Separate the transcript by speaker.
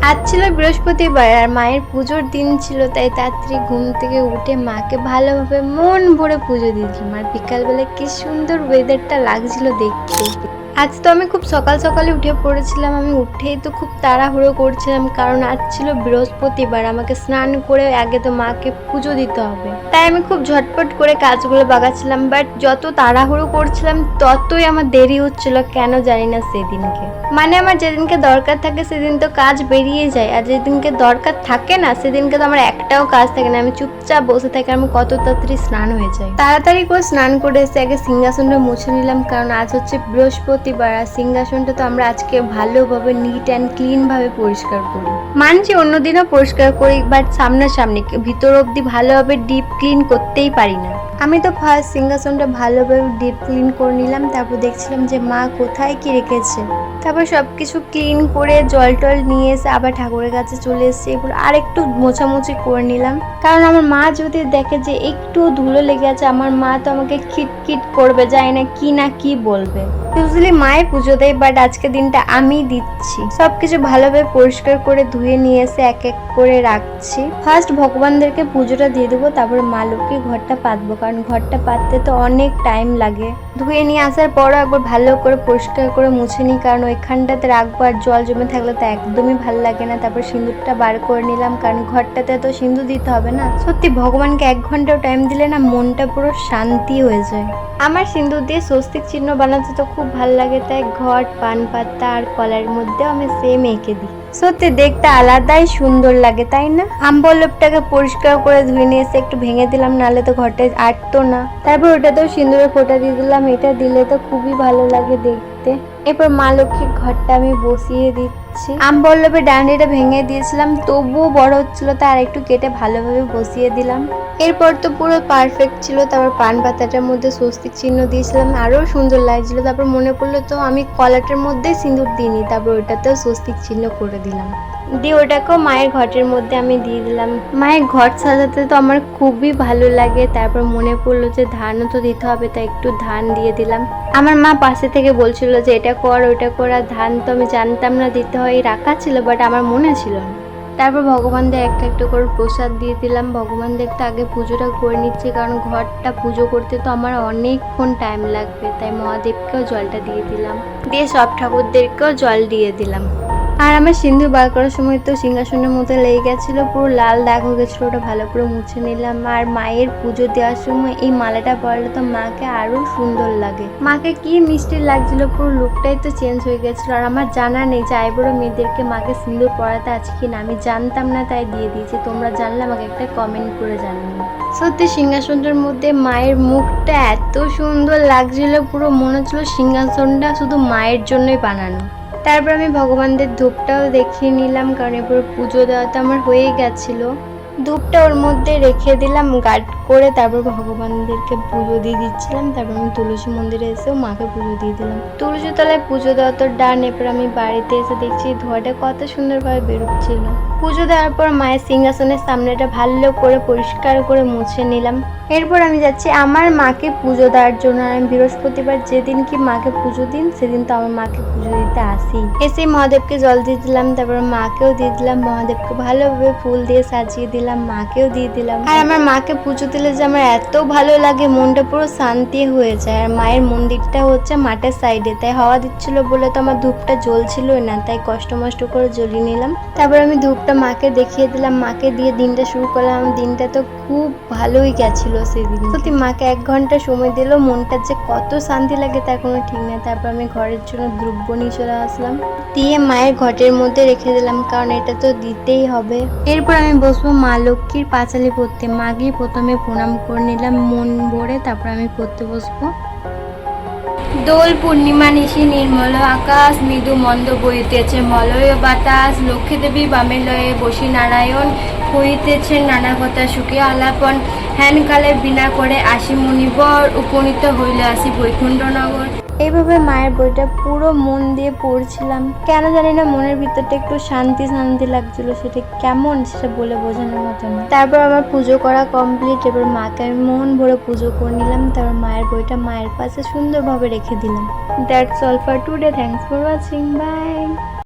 Speaker 1: আজ ছিল বৃহস্পতিবার আর মায়ের পুজোর দিন ছিল, তাই তাড়াতাড়ি ঘুম থেকে উঠে মাকে ভালোভাবে মন ভরে পুজো দিয়েছিলাম। আর বিকালবেলা কি সুন্দর ওয়েদারটা লাগছিল দেখতে। আজ তো আমি খুব সকাল সকালে উঠে পড়েছিলাম। আমি উঠেই তো খুব তাড়াহুড়ো করছিলাম, কারণ আজ ছিল বৃহস্পতিবার, আমাকে স্নান করে আগে তো মাকে পুজো দিতে হবে। তাই আমি খুব ঝটপট করে কাজগুলো বাগাচ্ছিলাম, বাট যত তাড়াহুড়ো করছিলাম ততই আমার দেরি হচ্ছিল, কেন জানি না। সেদিনকে মানে আমার যেদিনকে দরকার থাকে সেদিন তো কাজ বেরিয়ে যায়, আর যেদিনকে দরকার থাকে না সেদিনকে তো আমার একটাও কাজ থাকে না। আমি চুপচাপ বসে থাকি, আমি কত তাড়াতাড়ি স্নান হয়ে যায়। তাড়াতাড়ি করে স্নান করে এসে আগে সিংহাসনটা মুছে নিলাম, কারণ আজ হচ্ছে বৃহস্পতিবার আর সিংহাসনটা তো আমরা আজকে ভালোভাবে নিট অ্যান্ড ক্লিন ভাবে পরিষ্কার করি। মানছি অন্যদিনও পরিষ্কার করি, বাট সামনাসামনি ভিতর অব্দি ভালোভাবে ডিপ ক্লিন করতেই পারি না। আমি তো ফার্স্ট সিংহাসনটা ভালোভাবে ডিপ ক্লিন করে নিলাম, তারপর দেখছিলাম যে মা কোথায় কি রেখেছে। তারপর সবকিছু ক্লিন করে জল টল নিয়ে এসে আবার ঠাকুরের কাছে চলে এসেছি। এরপর আর একটু মোছামুছি করে নিলাম, কারণ আমার মা যদি দেখে যে একটু ধুলো লেগে আছে, আমার মা তো আমাকে খিটখিট করবে, জানি না কি বলবে। ইউজুয়ালি মায়ের পুজো দেয়, বাট আজকে দিনটা আমি দিচ্ছি। সবকিছু ভালোভাবে পরিষ্কার করে ধুয়ে নিয়ে এসে এক এক করে রাখছি। ফার্স্ট ভগবানদেরকে পুজোটা দিয়ে দেবো, তারপর মা লক্ষ্মীর ঘরটা পাতবো, কারণ ঘরটা পাততে তো অনেক টাইম লাগে। ধুয়ে নিয়ে আসার পরও একবার ভালো করে পরিষ্কার করে মুছে নিই, কারণ ওইখানটাতে রাখবো আর জল জমে থাকলে তো একদমই ভালো লাগে না। তারপর সিঁদুরটা বার করে নিলাম, কারণ ঘরটাতে তো সিঁদুর দিতে হবে না। সত্যি ভগবানকে 1 ঘন্টাও টাইম দিলে না মনটা পুরো শান্তি হয়ে যায়। আমার সিঁদুর দিয়ে স্বস্তিক চিহ্ন বানাতে তো খুব ভালো লাগে, তাই ঘট, পান পাতা আর কলার মধ্যেও আমি সেম এঁকে দিই। সত্যি দেখতে আলাদাই সুন্দর লাগে, তাই না? আমবল্লভটাকে পরিষ্কার করে ধুয়ে নিয়ে এসে একটু ভেঙে দিলাম, নাহলে তো ঘরটা আটতো না। তারপর ওটাতেও সিঁদুরের ফোঁটা দিয়ে দিলাম, এটা দিলে তো খুবই ভালো লাগে দেখতে। এরপর মা লক্ষ্মীর ঘরটা আমি বসিয়ে দিচ্ছি। আমবল্লভের ডান্ডিটা ভেঙে দিয়েছিলাম, তবুও বড় হচ্ছিল, তাই আর একটু কেটে ভালোভাবে বসিয়ে দিলাম। এরপর তো পুরো পারফেক্ট ছিল। তারপর পান পাতাটার মধ্যে স্বস্তিক চিহ্ন দিয়েছিলাম, আরও সুন্দর লাগছিল। তারপর মনে পড়লো তো আমি কলাটার মধ্যে সিঁদুর দিইনি, তারপর ওটাতেও স্বস্তিক চিহ্ন করে দিলাম। দিয়ে ওটাকেও মায়ের ঘটের মধ্যে আমি দিয়ে দিলাম। মায়ের ঘট সাজাতে তো আমার খুবই ভালো লাগে। তারপর মনে পড়লো যে ধানও তো দিতে হবে, তাই একটু ধান দিয়ে দিলাম। আমার মা পাশে থেকে বলছিল যে এটা কর ওটা কর, আর ধান তো আমি জানতাম না দিতে হয়, রাখা ছিল, বাট আমার মনে ছিল না। তারপর ভগবানদের একটা একটা করে প্রসাদ দিয়ে দিলাম। ভগবানদের তো আগে পুজোটা করে নিচ্ছি, কারণ ঘরটা পুজো করতে তো আমার অনেকক্ষণ টাইম লাগবে, তাই মহাদেবকেও জলটা দিয়ে দিলাম। দিয়ে সব ঠাকুরদেরকেও জল দিয়ে দিলাম। আর আমার সিঁদুর বার করার সময় তো সিংহাসনের মধ্যে লেগে গেছিলো, পুরো লাল দাগ হয়ে গেছিলো, ওটা ভালো করে মুছে নিলাম। আর মায়ের পুজো দেওয়ার সময় এই মালাটা পরলে তো মাকে আরো সুন্দর লাগে। মাকে কি মিষ্টি লাগছিল, পুরো লুকটাই তো চেঞ্জ হয়ে গেছিলো। আর আমার জানা নেই যে আইবুড়ো মেয়েদেরকে মাকে সিঁদুর পরাতে আছে কিনা, আমি জানতাম না, তাই দিয়ে দিয়েছি। তোমরা জানলে আমাকে একটা কমেন্ট করে জানিও। সত্যি সিংহাসনটার মধ্যে মায়ের মুখটা এত সুন্দর লাগছিল, পুরো মনে হচ্ছিল সিংহাসনটা শুধু মায়ের জন্যই বানানো। তারপর আমি ভগবানদের ধূপটাও দেখিয়ে নিলাম, কারণ এরপর পুজো দেওয়া তো আমার হয়ে গেছিলো। ধূপটা ওর মধ্যে রেখে দিলাম গার্ড করে, তারপর ভগবানদেরকে পুজো দিয়ে দিচ্ছিলাম। তারপর আমি তুলসী মন্দিরে এসেও মাকে পুজো দিয়ে দিলাম। তুলসী তলায় পুজো দেওয়া তো ডান। এরপর আমি বাড়িতে এসে দেখছি ধোঁয়াটা কত সুন্দরভাবে বেরোচ্ছিল। পুজো দেওয়ার পর মায়ের সিংহাসনের সামনেটা ভালো করে পরিষ্কার করে মুছে নিলাম। এরপর আমি যাচ্ছি আমার মাকে পুজো দেওয়ার জন্য। আমি বৃহস্পতিবার যেদিন কি মাকে পুজো দিন, সেদিন তো আমার মাকে পুজো দিতে আসি। এসে মহাদেবকে জল দিয়ে দিলাম, তারপর মাকেও দিয়ে দিলাম। মহাদেবকে ভালোভাবে ফুল দিয়ে সাজিয়ে দিলাম, মাকেও দিয়ে দিলাম। আর আমার মাকে পুজো দিলে যে আমার এত ভালো লাগে, মনটা পুরো শান্তি হয়ে যায়। আর মায়ের মন্দিরটা হচ্ছে মাঠের সাইডে, তাই হাওয়া দিচ্ছিল বলে তো আমার ধূপটা জ্বলছিল না, তাই কষ্ট মষ্ট করে জ্বলিয়ে নিলাম। তারপর আমি ধূপটা মাকে দেখিয়ে দিলাম, মাকে দিয়ে দিনটা শুরু করলাম। দিনটা তো খুব ভালোই গেছিল সেদিন। সত্যি মাকে 1 ঘন্টা সময় দিলেও মনটা যে কত শান্তি লাগে তার কোনো ঠিক নেই। তারপর আমি ঘরের জন্য দ্রব্য নিয়ে চলে আসলাম, দিয়ে মায়ের ঘটের মধ্যে রেখে দিলাম, কারণ এটা তো দিতেই হবে। এরপর আমি বসবো মা লক্ষ্মীর পাঁচালি পড়তে। মাকে প্রথমে প্রণাম করে নিলাম মন ভরে, তারপর আমি পড়তে বসবো। দোল পূর্ণিমা নিশি নির্মল আকাশ, মৃদু মন্দ বইতেছে মলয় বাতাস, লক্ষ্মী দেবী বামে লয়ে বসি নারায়ণ, হইতেছেন নানা কথা সুখে আলাপন, হেনকালে বিনা করে আসি মুনিবর, উপনীত হইলে আসি বৈকুণ্ঠনগর। এইভাবে মায়ের বইটা পুরো মন দিয়ে পড়ছিলাম। কেন জানি না মনের ভিতরটা একটু শান্তি শান্তি লাগছিল, সেটা কেমন সেটা বলে বোঝানোর মতো না। তারপর আমার পুজো করা কমপ্লিট। এবার মাকে আমি মন ভরে পুজো করে নিলাম। তারপর মায়ের বইটা মায়ের পাশে সুন্দরভাবে রেখে দিলাম। That's all for today. Thanks for watching. By.